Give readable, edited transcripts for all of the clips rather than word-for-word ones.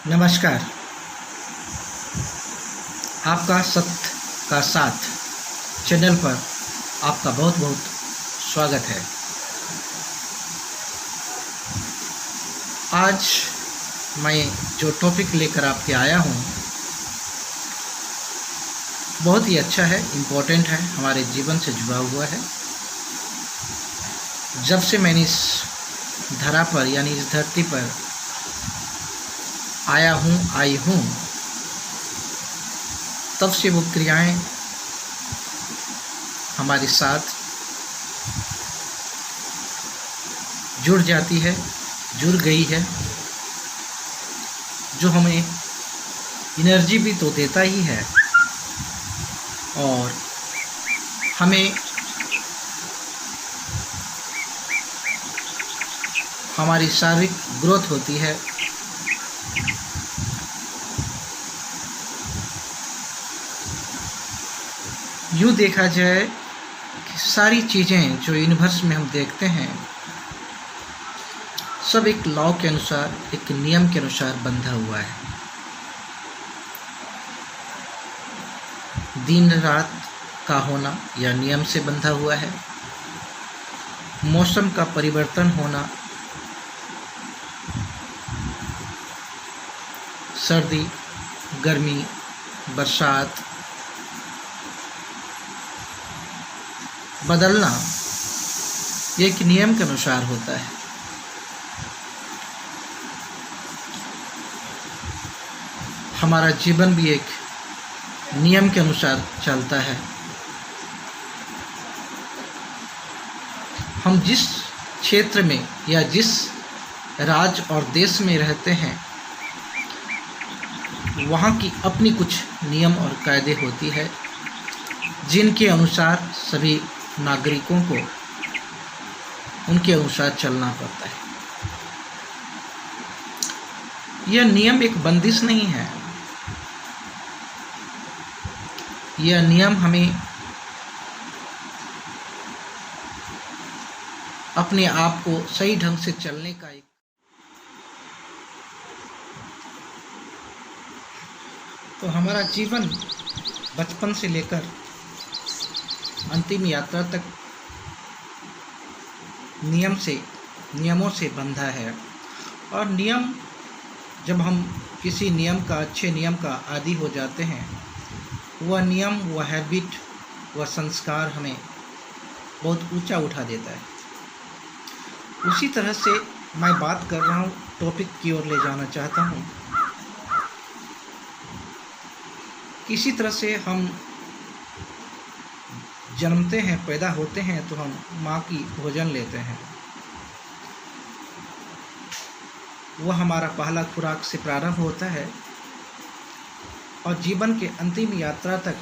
नमस्कार। आपका सत्य का साथ चैनल पर आपका बहुत बहुत स्वागत है। आज मैं जो टॉपिक लेकर आपके आया हूँ बहुत ही अच्छा है, इम्पोर्टेंट है, हमारे जीवन से जुड़ा हुआ है। जब से मैंने इस धरा पर यानी इस धरती पर आई हूँ तब से वो क्रियाएं हमारे साथ जुड़ जाती है, जुड़ गई है, जो हमें एनर्जी भी तो देता ही है और हमें हमारी शारीरिक ग्रोथ होती है। यूँ देखा जाए कि सारी चीज़ें जो यूनिवर्स में हम देखते हैं सब एक लॉ के अनुसार, एक नियम के अनुसार बंधा हुआ है। दिन रात का होना या नियम से बंधा हुआ है। मौसम का परिवर्तन होना, सर्दी, गर्मी, बरसात, बदलना एक नियम के अनुसार होता है। हमारा जीवन भी एक नियम के अनुसार चलता है। हम जिस क्षेत्र में या जिस राज्य और देश में रहते हैं वहाँ की अपनी कुछ नियम और कायदे होती है जिनके अनुसार सभी नागरिकों को उनके अनुसार चलना पड़ता है। यह नियम एक बंदिश नहीं है। यह नियम हमें अपने आप को सही ढंग से चलने का एक तो हमारा जीवन बचपन से लेकर अंतिम यात्रा तक नियमों से बंधा है। और नियम, जब हम किसी नियम का, अच्छे नियम का आदी हो जाते हैं, वह नियम, वह हैबिट, वह संस्कार हमें बहुत ऊंचा उठा देता है। उसी तरह से मैं बात कर रहा हूँ, टॉपिक की ओर ले जाना चाहता हूँ। किसी तरह से हम जन्मते हैं, पैदा होते हैं तो हम माँ की भोजन लेते हैं। वह हमारा पहला खुराक से प्रारंभ होता है और जीवन के अंतिम यात्रा तक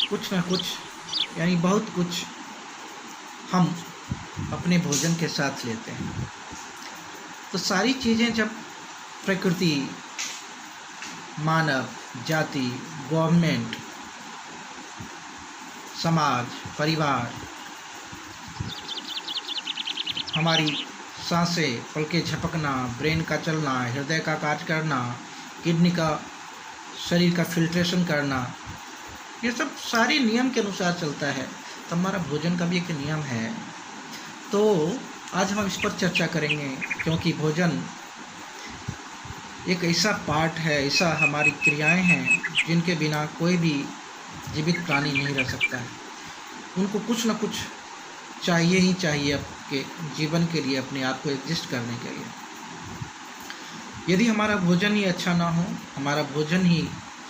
कुछ न कुछ यानी बहुत कुछ हम अपने भोजन के साथ लेते हैं। तो सारी चीज़ें जब प्रकृति, मानव जाति, गवर्नमेंट, समाज, परिवार, हमारी सांसें, पलकें झपकना, ब्रेन का चलना, हृदय का कार्य करना, किडनी का, शरीर का फिल्ट्रेशन करना, ये सब सारे नियम के अनुसार चलता है। तो हमारा भोजन का भी एक नियम है। तो आज हम इस पर चर्चा करेंगे क्योंकि भोजन एक ऐसा पार्ट है, ऐसा हमारी क्रियाएं हैं जिनके बिना कोई भी जीवित प्राणी नहीं रह सकता है। उनको कुछ न कुछ चाहिए ही चाहिए आपके जीवन के लिए, अपने आप को एग्जिस्ट करने के लिए। यदि हमारा भोजन ही अच्छा ना हो, हमारा भोजन ही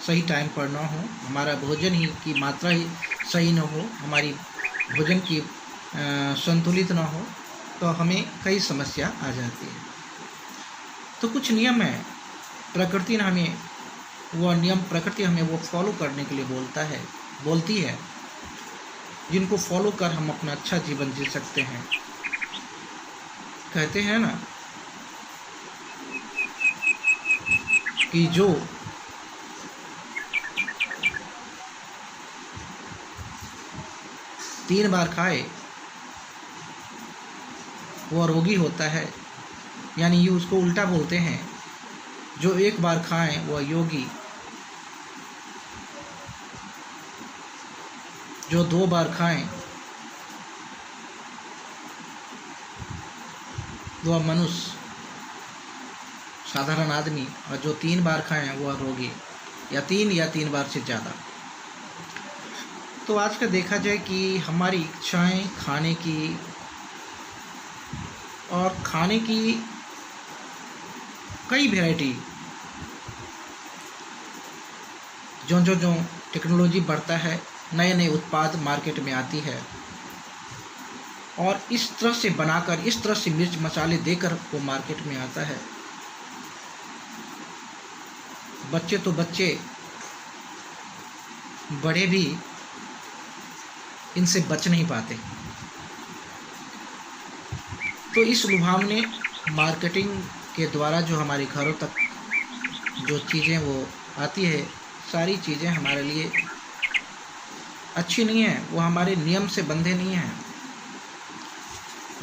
सही टाइम पर ना हो, हमारा भोजन ही की मात्रा ही सही ना हो, हमारी भोजन की संतुलित ना हो, तो हमें कई समस्या आ जाती है। तो कुछ नियम है, प्रकृति ने हमें वह नियम, प्रकृति हमें वो फॉलो करने के लिए बोलती है, जिनको फॉलो कर हम अपना अच्छा जीवन जी सकते हैं। कहते हैं ना कि जो तीन बार खाए वो रोगी होता है, यानी ये उसको उल्टा बोलते हैं जो एक बार खाएं वह योगी, जो 2 बार खाएं वह मनुष्य साधारण आदमी, और जो 3 बार खाएं वह रोगी, या 3 बार से ज़्यादा। तो आज का देखा जाए कि हमारी इच्छाएं खाने की और खाने की कई वैरायटी, जो टेक्नोलॉजी बढ़ता है, नए नए उत्पाद मार्केट में आती है, और इस तरह से बनाकर, इस तरह से मिर्च मसाले देकर वो मार्केट में आता है। बच्चे तो बच्चे, बड़े भी इनसे बच नहीं पाते। तो इस लुभावने मार्केटिंग के द्वारा जो हमारे घरों तक जो चीज़ें वो आती है, सारी चीज़ें हमारे लिए अच्छी नहीं है, वो हमारे नियम से बंधे नहीं हैं।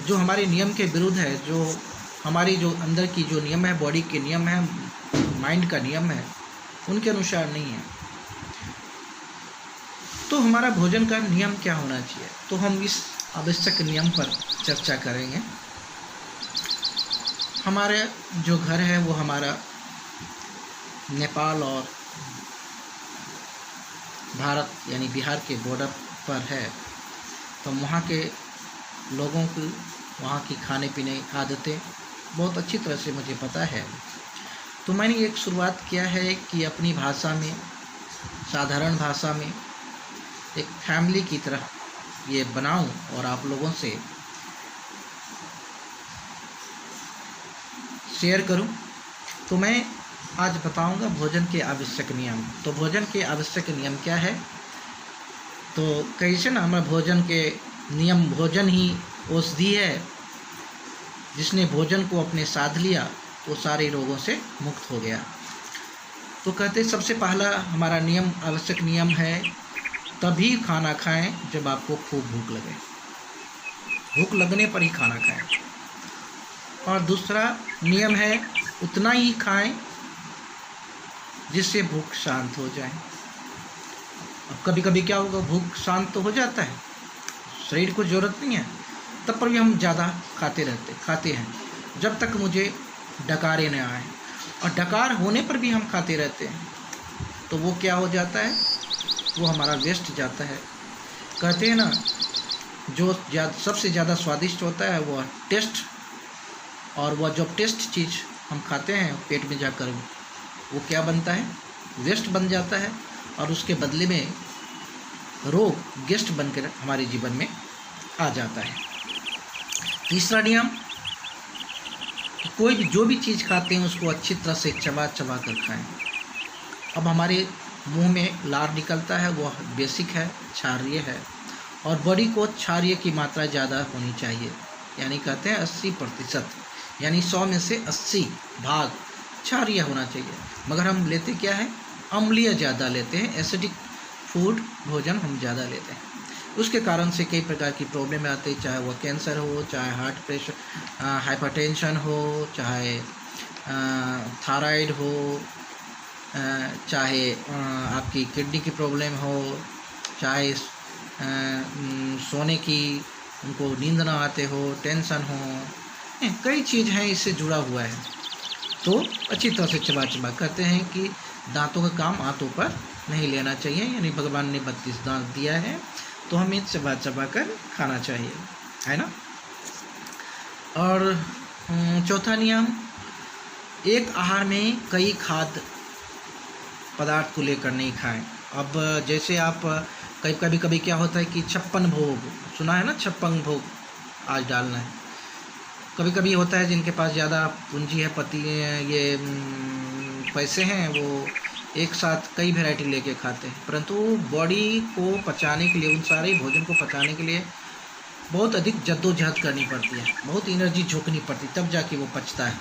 जो हमारे नियम के विरुद्ध है, जो हमारी जो अंदर की जो नियम है, बॉडी के नियम है, माइंड का नियम है, उनके अनुसार नहीं है। तो हमारा भोजन का नियम क्या होना चाहिए, तो हम इस आवश्यक नियम पर चर्चा करेंगे। हमारे जो घर है वो हमारा नेपाल और भारत यानी बिहार के बॉर्डर पर है। तो वहाँ के लोगों की, वहाँ की खाने पीने आदतें बहुत अच्छी तरह से मुझे पता है। तो मैंने एक शुरुआत किया है कि अपनी भाषा में, साधारण भाषा में, एक फैमिली की तरह ये बनाऊं और आप लोगों से शेयर करूं। तो मैं आज बताऊंगा भोजन के आवश्यक नियम। तो भोजन के आवश्यक नियम क्या है, तो कैसे ना हमारे भोजन के नियम, भोजन ही औषधि है, जिसने भोजन को अपने साध लिया वो सारे रोगों से मुक्त हो गया। तो कहते सबसे पहला हमारा नियम, आवश्यक नियम है, तभी खाना खाएं जब आपको खूब भूख लगे, भूख लगने पर ही खाना खाएं। और दूसरा नियम है, उतना ही खाएं जिससे भूख शांत हो जाए। अब कभी कभी क्या होगा, भूख शांत तो हो जाता है, शरीर को ज़रूरत नहीं है, तब पर भी हम ज़्यादा खाते हैं जब तक मुझे डकारे न आए, और डकार होने पर भी हम खाते रहते हैं। तो वो क्या हो जाता है, वो हमारा वेस्ट जाता है। कहते हैं ना, जो सबसे ज़्यादा स्वादिष्ट होता है वो टेस्ट, और वह जब टेस्ट चीज़ हम खाते हैं पेट में जाकर वो क्या बनता है, वेस्ट बन जाता है, और उसके बदले में रोग गेस्ट बनकर हमारे जीवन में आ जाता है। तीसरा नियम, कोई भी जो भी चीज़ खाते हैं उसको अच्छी तरह से चबा चबा कर खाएं। अब हमारे मुंह में लार निकलता है, वह बेसिक है, क्षारीय है, और बॉडी को क्षारीय की मात्रा ज़्यादा होनी चाहिए, यानी कहते हैं 80%, यानी 100 में से 80 भाग क्षारीय होना चाहिए। मगर हम लेते क्या है, अम्लीय ज़्यादा लेते हैं, एसिडिक फूड भोजन हम ज़्यादा लेते हैं। उसके कारण से कई प्रकार की प्रॉब्लम आते हैं, चाहे वह कैंसर हो, चाहे हार्ट प्रेशर, हाइपरटेंशन हो, चाहे थायराइड हो, चाहे आपकी किडनी की प्रॉब्लम हो, चाहे सोने की, उनको नींद ना आते हो, टेंशन हो, कई चीज़ हैं इससे जुड़ा हुआ है। तो अच्छी तरह से चबा चबा करते हैं कि दांतों का काम हाथों पर नहीं लेना चाहिए, यानी भगवान ने 32 दांत दिया है तो हमें चबा चबा कर खाना चाहिए, है ना। और चौथा नियम, एक आहार में कई खाद्य पदार्थ को लेकर नहीं खाएं। अब जैसे आप कभी कभी क्या होता है कि 56 भोग सुना है ना, 56 भोग आज डालना है। कभी कभी होता है जिनके पास ज़्यादा पूंजी है, ये पैसे हैं, वो एक साथ कई वैरायटी लेके खाते हैं, परंतु बॉडी को पचाने के लिए, उन सारे भोजन को पचाने के लिए बहुत अधिक जद्दोजहद करनी पड़ती है, बहुत एनर्जी झोंकनी पड़ती है, तब जाके वो पचता है।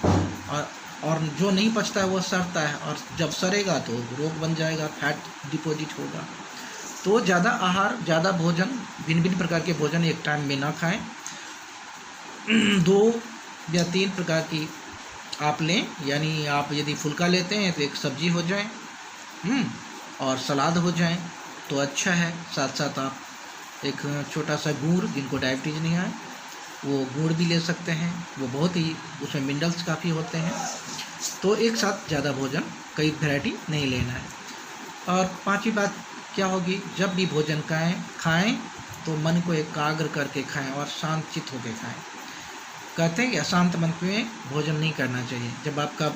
और जो नहीं पचता है वो सड़ता है, और जब सड़ेगा तो रोग बन जाएगा, फैट डिपॉजिट होगा। तो ज़्यादा आहार, ज़्यादा भोजन, भिन्न भिन्न प्रकार के भोजन एक टाइम में ना खाएं। 2 या 3 प्रकार की आप लें, यानी आप यदि फुल्का लेते हैं तो एक सब्जी हो जाए और सलाद हो जाए तो अच्छा है। साथ साथ आप एक छोटा सा गुड़, जिनको डायबिटीज़ नहीं है वो गुड़ भी ले सकते हैं, वो बहुत ही उसमें मिनरल्स काफ़ी होते हैं। तो एक साथ ज़्यादा भोजन, कई वैरायटी नहीं लेना है। और पांचवी बात क्या होगी, जब भी भोजन खाएं तो मन को एकाग्र करके खाएं और शांत चित्त होकर खाएं। कहते हैं कि अशांत मन में भोजन नहीं करना चाहिए। जब आपका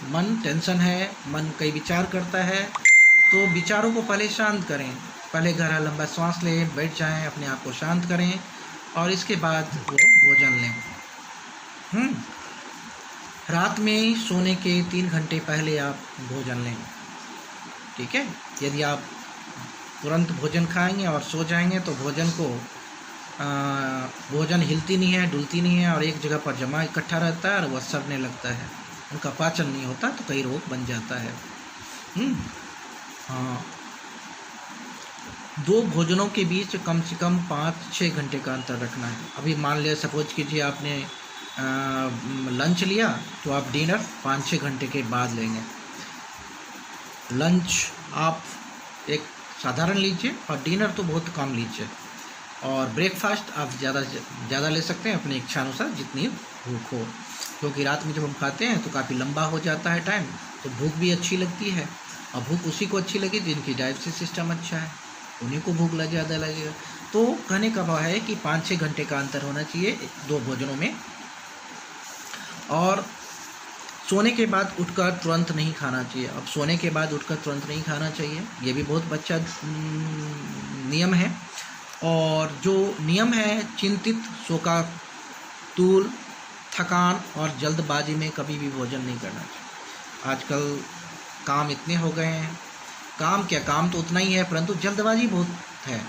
मन टेंशन है, मन कई विचार करता है, तो विचारों को पहले शांत करें। पहले गहरा लंबा सांस लें, बैठ जाएं, अपने आप को शांत करें और इसके बाद वो भोजन लें। रात में सोने के 3 घंटे पहले आप भोजन लें, ठीक है। यदि आप तुरंत भोजन खाएंगे और सो जाएंगे तो भोजन हिलती नहीं है, डुलती नहीं है और एक जगह पर जमा इकट्ठा रहता है और वह सड़ने लगता है, उनका पाचन नहीं होता तो कई रोग बन जाता है। हाँ, 2 भोजनों के बीच कम से कम 5-6 घंटे का अंतर रखना है। अभी मान लिया, सपोज कीजिए आपने लंच लिया तो आप डिनर 5-6 घंटे के बाद लेंगे। लंच आप एक साधारण लीजिए और डिनर तो बहुत कम लीजिए। और ब्रेकफास्ट आप ज़्यादा ले सकते हैं अपनी इच्छा अनुसार, जितनी भूख हो, क्योंकि रात में जब हम खाते हैं तो काफ़ी लंबा हो जाता है टाइम, तो भूख भी अच्छी लगती है। और भूख उसी को अच्छी लगी जिनकी डाइजेस्टिव सिस्टम अच्छा है, उन्हीं को भूख ज़्यादा लगेगा। तो कहने का भाव है कि 5-6 घंटे का अंतर होना चाहिए 2 भोजनों में। और सोने के बाद उठकर तुरंत नहीं खाना चाहिए। अब सोने के बाद उठकर तुरंत नहीं खाना चाहिए, ये भी बहुत अच्छा नियम है। और जो नियम है, चिंतित, शोकातुर, थकान और जल्दबाजी में कभी भी भोजन नहीं करना चाहिए। आजकल काम इतने हो गए हैं, काम तो उतना ही है, परंतु जल्दबाजी बहुत है।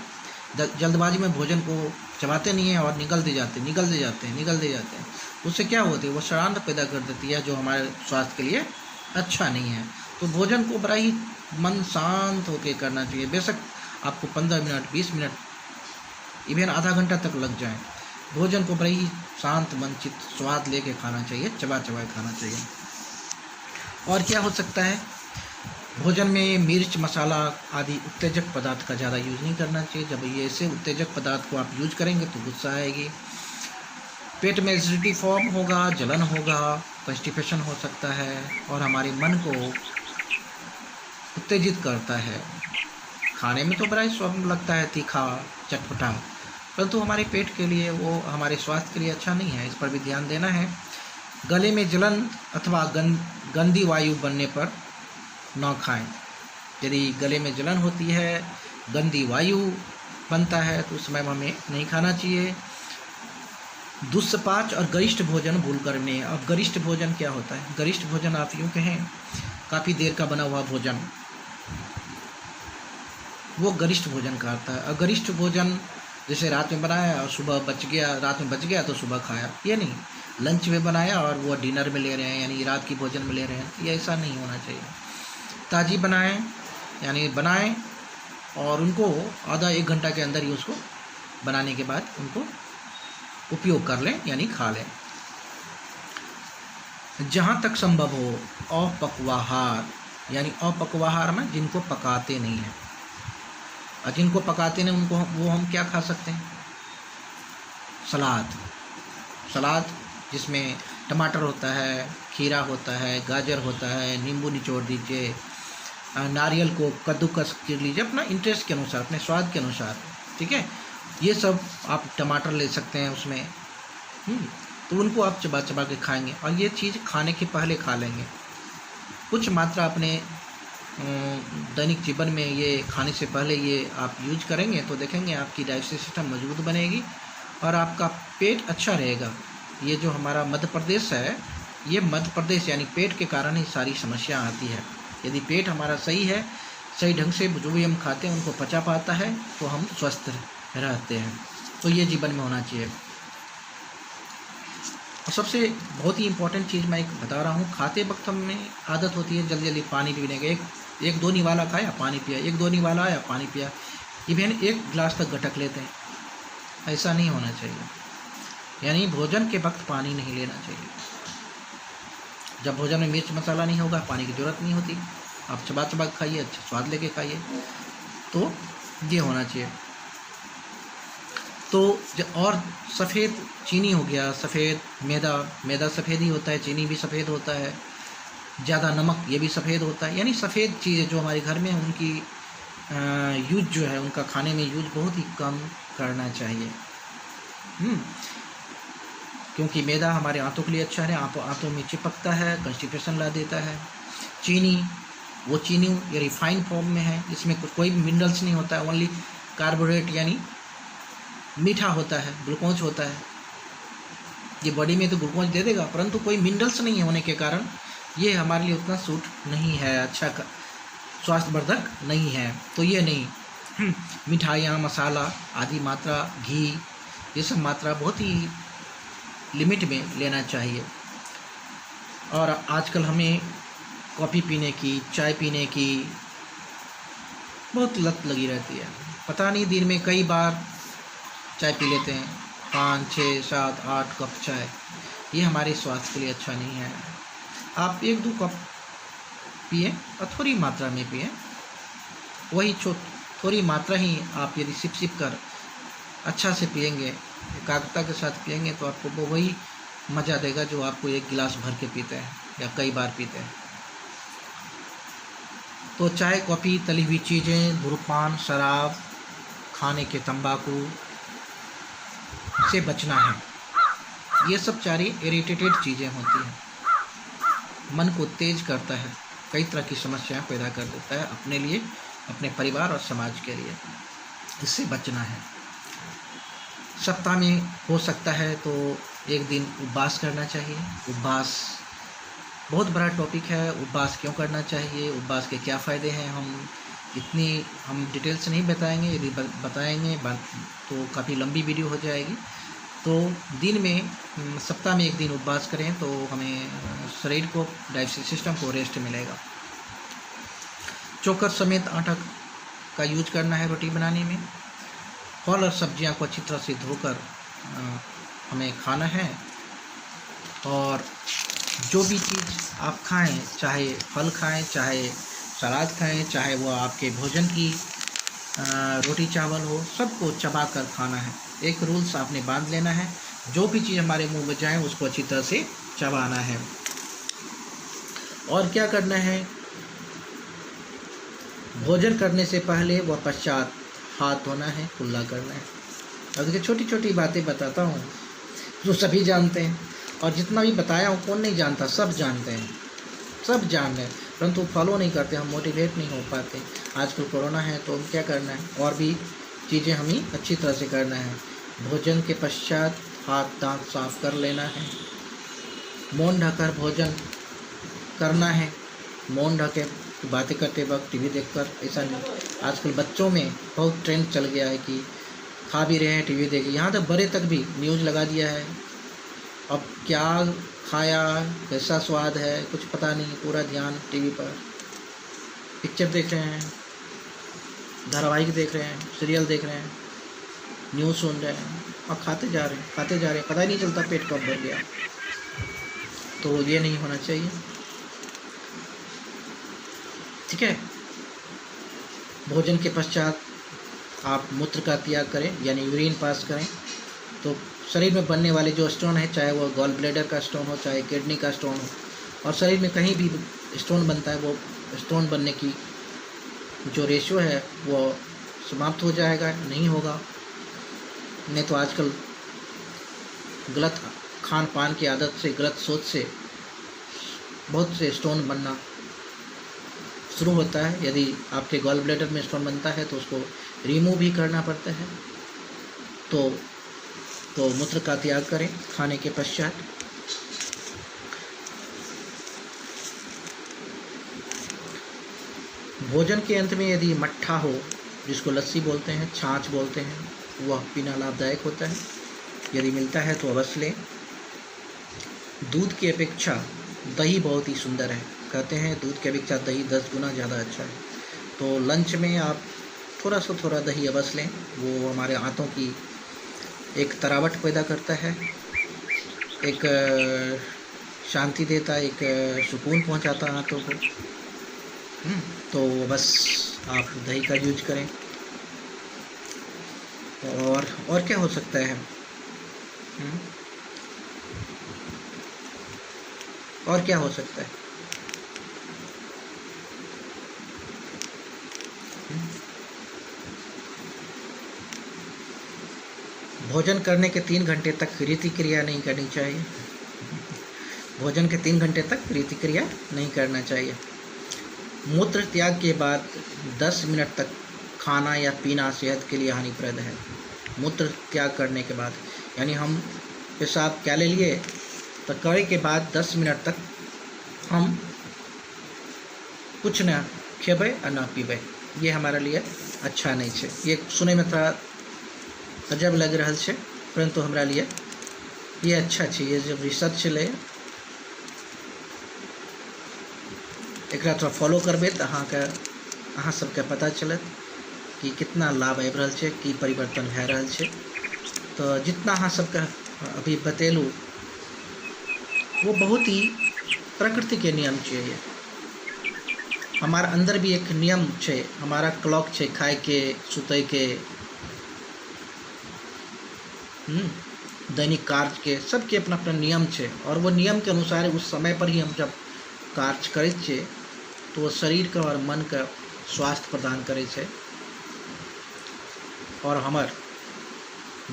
जल्दबाजी में भोजन को चबाते नहीं हैं और निगलते जाते हैं। उससे क्या होती है, वो शरारत पैदा कर देती है, जो हमारे स्वास्थ्य के लिए अच्छा नहीं है। तो भोजन को बड़ा ही मन शांत होकर करना चाहिए। बेशक आपको 15 मिनट, 20 मिनट, इवन आधा घंटा तक लग जाए, भोजन को बड़ा ही शांत मन चित्त स्वाद लेके खाना चाहिए, चबा खाना चाहिए। और क्या हो सकता है, भोजन में मिर्च, मसाला आदि उत्तेजक पदार्थ का ज़्यादा यूज़ नहीं करना चाहिए। जब ये ऐसे उत्तेजक पदार्थ को आप यूज करेंगे तो गुस्सा आएगी, पेट में एसिडिटी फॉर्म होगा, जलन होगा, कॉन्स्टिपेशन हो सकता है और हमारे मन को उत्तेजित करता है। खाने में तो बड़ा ही स्वाद लगता है, तीखा, चटपटा, परंतु हमारे पेट के लिए, वो हमारे स्वास्थ्य के लिए अच्छा नहीं है। इस पर भी ध्यान देना है। गले में जलन अथवा गंदी वायु बनने पर न खाएं। यदि गले में जलन होती है, गंदी वायु बनता है, तो उस समय हमें नहीं खाना चाहिए। दुष्पाच और गरिष्ठ भोजन भूल कर नहीं। अब गरिष्ठ भोजन क्या होता है? गरिष्ठ भोजन आप यूँ कहें, काफ़ी देर का बना हुआ भोजन, वो गरिष्ठ भोजन कहता है। अगरिष्ठ भोजन जैसे रात में बनाया और सुबह बच गया, रात में बच गया तो सुबह खाया, ये नहीं। लंच में बनाया और वो डिनर में ले रहे हैं, यानी रात की भोजन में ले रहे हैं, ये ऐसा नहीं होना चाहिए। ताज़ी बनाएं, यानी बनाएं और उनको आधा 1 घंटा के अंदर ही उसको बनाने के बाद उनको उपयोग कर लें, यानी खा लें। जहाँ तक संभव हो अपक्वाहार, यानी अपक्वाहार में जिनको पकाते नहीं हैं, और जिनको पकाते नहीं उनको वो हम क्या खा सकते हैं? सलाद जिसमें टमाटर होता है, खीरा होता है, गाजर होता है, नींबू निचोड़ दीजिए, नारियल को कद्दूकस कर लीजिए अपना इंटरेस्ट के अनुसार, अपने स्वाद के अनुसार, ठीक है। ये सब आप टमाटर ले सकते हैं उसमें, तो उनको आप चबा के खाएंगे। और ये चीज़ खाने के पहले खा लेंगे। कुछ मात्रा अपने दैनिक जीवन में ये खाने से पहले ये आप यूज करेंगे तो देखेंगे आपकी डाइजेस्टिव सिस्टम मजबूत बनेगी और आपका पेट अच्छा रहेगा। ये जो हमारा मध्य प्रदेश है, ये मध्य प्रदेश यानी पेट के कारण ही सारी समस्या आती है। यदि पेट हमारा सही है, सही ढंग से जो भी हम खाते हैं उनको पचा पाता है, तो हम स्वस्थ रहते हैं। तो ये जीवन में होना चाहिए। और सबसे बहुत ही इम्पोर्टेंट चीज़ मैं एक बता रहा हूँ, खाते वक्त हमें आदत होती है जल्दी पानी पीने का। एक दो निवाला खाया, पानी पिया, एक दो निवाला आया, पानी पिया, इवन 1 गिलास तक गटक लेते हैं। ऐसा नहीं होना चाहिए, यानी भोजन के वक्त पानी नहीं लेना चाहिए। जब भोजन में मिर्च मसाला नहीं होगा, पानी की ज़रूरत नहीं होती, आप चबा चबा के खाइए, अच्छा स्वाद लेके खाइए। तो ये होना चाहिए। तो और सफ़ेद चीनी हो गया, सफ़ेद मैदा, मैदा सफ़ेद ही होता है, चीनी भी सफ़ेद होता है, ज़्यादा नमक ये भी सफ़ेद होता है। यानी सफ़ेद चीज़ें जो हमारे घर में उनकी यूज जो है, उनका खाने में यूज बहुत ही कम करना चाहिए। क्योंकि मैदा हमारे आंतों के लिए अच्छा है, आंतों में चिपकता है, कंस्टिपेशन ला देता है। चीनी, वो चीनी ये रिफाइंड फॉर्म में है, इसमें कोई मिनरल्स नहीं होता है, ओनली कार्बोहाइड्रेट यानी मीठा होता है, ग्लूकोज होता है। ये बॉडी में तो ग्लूकोज दे देगा, परंतु कोई मिनरल्स नहीं होने के कारण ये हमारे लिए उतना सूट नहीं है, अच्छा स्वास्थ्यवर्धक नहीं है। तो ये नहीं, मिठाइयाँ, मसाला आदि मात्रा, घी, ये सब मात्रा बहुत ही लिमिट में लेना चाहिए। और आजकल हमें कॉफ़ी पीने की, चाय पीने की बहुत लत लगी रहती है। पता नहीं दिन में कई बार चाय पी लेते हैं, 5, 6, 7, 8 कप चाय। ये हमारे स्वास्थ्य के लिए अच्छा नहीं है। आप 1-2 कप पिए और थोड़ी मात्रा में पिए, वही थोड़ी मात्रा ही आप यदि सिप सिप कर अच्छा से पिएंगे, एकाग्रता के साथ पिएंगे, तो आपको वो वही मज़ा देगा जो आपको एक गिलास भर के पीते हैं या कई बार पीते हैं। तो चाय, कॉफ़ी, तली हुई चीज़ें, धूम्रपान, शराब, खाने के तंबाकू से बचना है। ये सब सारी इरिटेटेड चीज़ें होती हैं, मन को तेज करता है, कई तरह की समस्याएं पैदा कर देता है अपने लिए, अपने परिवार और समाज के लिए। इससे बचना है। सप्ताह में हो सकता है तो एक दिन उपवास करना चाहिए। उपवास बहुत बड़ा टॉपिक है, उपवास क्यों करना चाहिए, उपवास के क्या फ़ायदे हैं, हम डिटेल से नहीं बताएंगे। यदि बताएंगे तो काफ़ी लंबी वीडियो हो जाएगी। तो दिन में सप्ताह में एक दिन उपवास करें तो हमें शरीर को, डाइजेस्टिव सिस्टम को रेस्ट मिलेगा। चोकर समेत आटा का यूज करना है रोटी बनाने में। फल और सब्जियां को अच्छी तरह से धोकर हमें खाना है। और जो भी चीज़ आप खाएं, चाहे फल खाएं, चाहे सलाद खाएं, चाहे वो आपके भोजन की रोटी चावल हो, सबको चबा कर खाना है। एक रूल्स आपने बांध लेना है, जो भी चीज़ हमारे मुंह में जाए उसको अच्छी तरह से चबाना है। और क्या करना है, भोजन करने से पहले व पश्चात हाथ धोना है, कुल्ला करना है। और देखिए छोटी छोटी बातें बताता हूँ जो सभी जानते हैं, और जितना भी बताया हूँ कौन नहीं जानता, सब जानते हैं, सब जान रहे हैं, परंतु फॉलो नहीं करते, हम मोटिवेट नहीं हो पाते। आजकल कोरोना है तो क्या करना है, और भी चीज़ें हमें अच्छी तरह से करना है। भोजन के पश्चात हाथ दांत साफ कर लेना है। मौन ढककर भोजन करना है। मौन ढके बातें करते वक्त टीवी देखकर ऐसा नहीं। आजकल बच्चों में बहुत ट्रेंड चल गया है कि खा भी रहे हैं, टीवी देख, यहाँ तक बड़े तक भी न्यूज़ लगा दिया है। अब क्या खाया, कैसा स्वाद है, कुछ पता नहीं, पूरा ध्यान टीवी पर। पिक्चर देख रहे हैं, धारावाहिक देख रहे हैं, सीरियल देख रहे हैं, न्यूज़ सुन रहे हैं और खाते जा रहे हैं, पता ही नहीं चलता पेट कब भर गया। तो ये नहीं होना चाहिए, ठीक है। भोजन के पश्चात आप मूत्र का त्याग करें, यानी यूरिन पास करें। तो शरीर में बनने वाले जो स्टोन है, चाहे वो गॉल ब्लैडर का स्टोन हो, चाहे किडनी का स्टोन हो, और शरीर में कहीं भी स्टोन बनता है, वो स्टोन बनने की जो रेशियो है वो समाप्त हो जाएगा, नहीं होगा। नहीं तो आजकल गलत खान पान की आदत से, गलत सोच से बहुत से स्टोन बनना शुरू होता है। यदि आपके गॉल ब्लैडर में स्टोन बनता है तो उसको रिमूव भी करना पड़ता है। तो मूत्र का त्याग करें खाने के पश्चात। भोजन के अंत में यदि मट्ठा हो, जिसको लस्सी बोलते हैं, छाछ बोलते हैं, वह पीना लाभदायक होता है। यदि मिलता है तो अवश्य लें। दूध की अपेक्षा दही बहुत ही सुंदर है। कहते हैं दूध की अपेक्षा दही 10 गुना ज़्यादा अच्छा है। तो लंच में आप थोड़ा दही अवश्य लें। वो हमारे आंतों की एक तरावट पैदा करता है, एक शांति देता, एक सुकून पहुंचाता आंतों को। तो बस आप दही का यूज करें। और क्या हो सकता है? और क्या हो सकता है? भोजन करने के 3 घंटे तक रीति क्रिया नहीं करनी चाहिए। भोजन के 3 घंटे तक रीति क्रिया नहीं करना चाहिए। मूत्र त्याग के बाद 10 मिनट तक खाना या पीना सेहत के लिए हानिप्रद है। मूत्र त्याग करने के बाद, यानी हम पेशाब क्या ले लिए तो करे के बाद 10 मिनट तक हम कुछ न खेबै और न पीबै, ये हमारे लिए अच्छा नहीं है। ये सुने में थोड़ा अजब लग रहा है, परंतु हमारा लिए ये अच्छा है। ये जब रिसर्च चले एक थोड़ा फॉलो करबे तो अहाँ सबके पता चलत कि कितना लाभ आबि रहल छै, की परिवर्तन भए रहल छै। तो जितना अहाँ सबके अभी बतेलू वो बहुत ही प्रकृति के नियम छै। ये हमारा अंदर भी एक नियम छै, हमारा क्लॉक छै, खाए के सुतै के, दैनिक कार्य के, सबके अपना अपना नियम छै। और वो नियम के अनुसार उस समय पर ही हम जब कार्य करैत छियै तो वो शरीर के और मन के स्वास्थ्य प्रदान करे छै, और हमर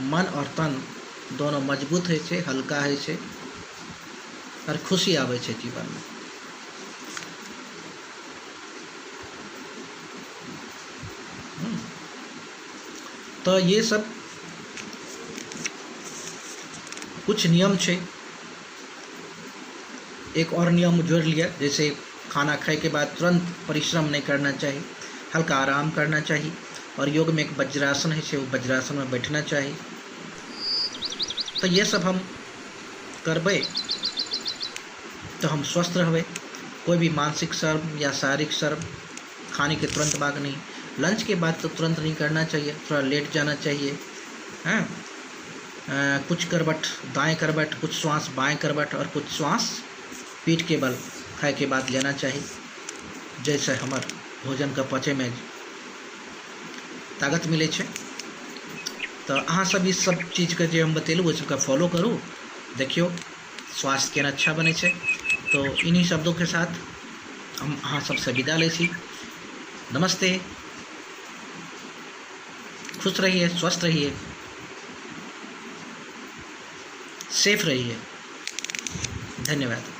मन और तन दोनों मजबूत है छै, हल्का है छै, और खुशी आवे छै जीवन में। तो ये सब कुछ नियम छै। एक और नियम जोड़ लिया, जैसे खाना खाए के बाद तुरंत परिश्रम नहीं करना चाहिए, हल्का आराम करना चाहिए। और योग में एक वज्रासन है, वो वज्रासन में बैठना चाहिए। तो ये सब हम करबे तो हम स्वस्थ रहबे। कोई भी मानसिक श्रम या शारीरिक श्रम खाने के तुरंत बाद नहीं, लंच के बाद तो तुरंत नहीं करना चाहिए, थोड़ा लेट जाना चाहिए। कुछ करवट दाएं करवट, कुछ श्वास बाएं करवट, और कुछ श्वास पीठ के बल खाए के बाद लेना चाहिए, जैसे हमार भोजन का पचे में ताकत मिले छे। तो अहाँ सब इस सब चीज़ के जो हम बतेलू वो सबका फॉलो करूँ, देखियो स्वास्थ्य केना अच्छा बने छे। तो इन्हीं शब्दों के साथ हम अहाँ सबसे विदा ले छी। नमस्ते, खुश रहिए, स्वस्थ रहिए, सेफ रहिए। धन्यवाद।